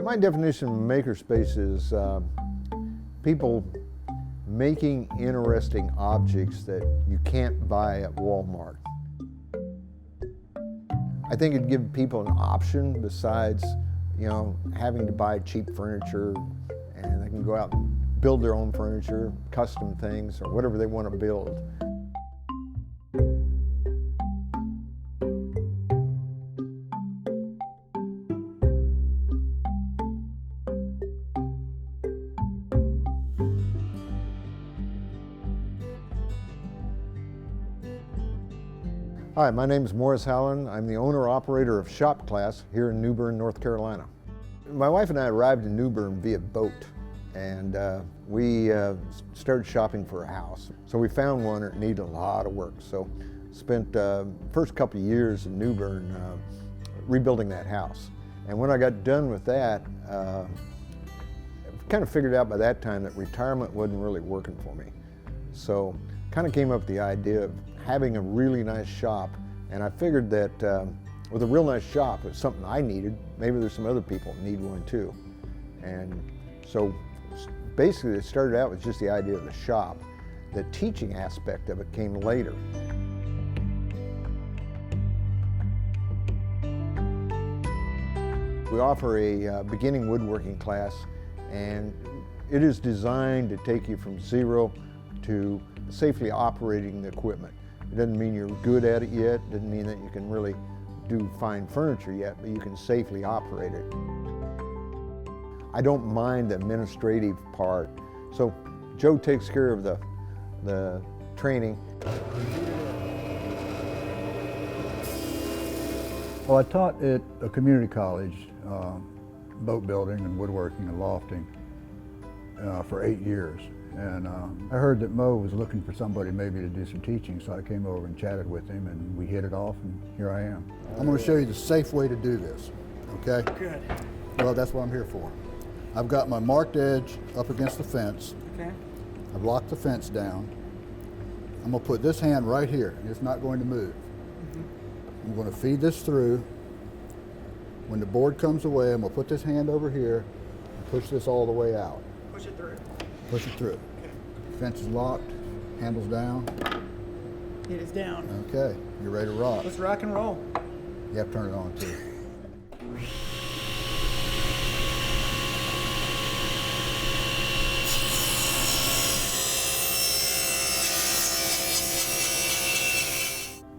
My definition of makerspace is people making interesting objects that you can't buy at Walmart. I think it'd give people an option besides, having to buy cheap furniture, and they can go out and build their own furniture, custom things, or whatever they want to build. Hi, my name is Morris Holland. I'm the owner-operator of Shop Class here in New Bern, North Carolina. My wife and I arrived in New Bern via boat, and we started shopping for a house. So we found one that needed a lot of work. So spent first couple of years in New Bern rebuilding that house. And when I got done with that, I kind of figured out by that time that retirement wasn't really working for me. So kind of came up with the idea of having a really nice shop, and I figured that with a real nice shop, it's something I needed. Maybe there's some other people that need one too. And so basically it started out with just the idea of the shop. The teaching aspect of it came later. We offer a beginning woodworking class, and it is designed to take you from zero to safely operating the equipment. It doesn't mean you're good at it yet, doesn't mean that you can really do fine furniture yet, but you can safely operate it. I don't mind the administrative part, so Joe takes care of the training. Well, I taught at a community college, boat building and woodworking and lofting for 8 years. And I heard that Mo was looking for somebody maybe to do some teaching, so I came over and chatted with him, and we hit it off, and here I am. I'm going to show you the safe way to do this, okay? Good. Well, that's what I'm here for. I've got my marked edge up against the fence. Okay. I've locked the fence down. I'm going to put this hand right here. It's not going to move. I'm going to feed this through. When the board comes away, I'm going to put this hand over here and push this all the way out. Push it through. Push it through. Fence is locked, handles down. It is down. Okay, you're ready to rock. Let's rock and roll. You have to turn it on too.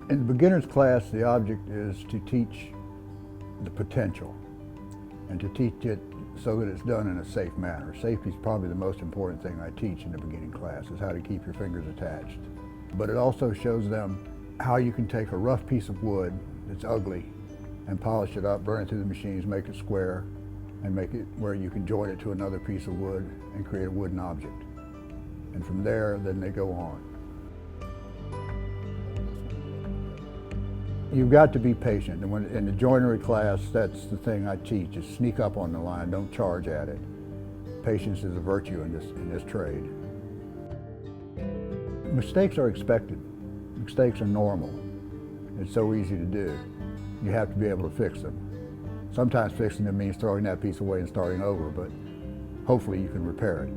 In the beginner's class, the object is to teach the potential and to teach it so that it's done in a safe manner. Safety is probably the most important thing I teach in the beginning class, is how to keep your fingers attached. But it also shows them how you can take a rough piece of wood that's ugly and polish it up, burn it through the machines, make it square, and make it where you can join it to another piece of wood and create a wooden object. And from there, then they go on. You've got to be patient, and when in the joinery class, that's the thing I teach, is sneak up on the line, don't charge at it. Patience is a virtue in this trade. Mistakes are expected. Mistakes are normal. It's so easy to do. You have to be able to fix them. Sometimes fixing them means throwing that piece away and starting over, but hopefully you can repair it.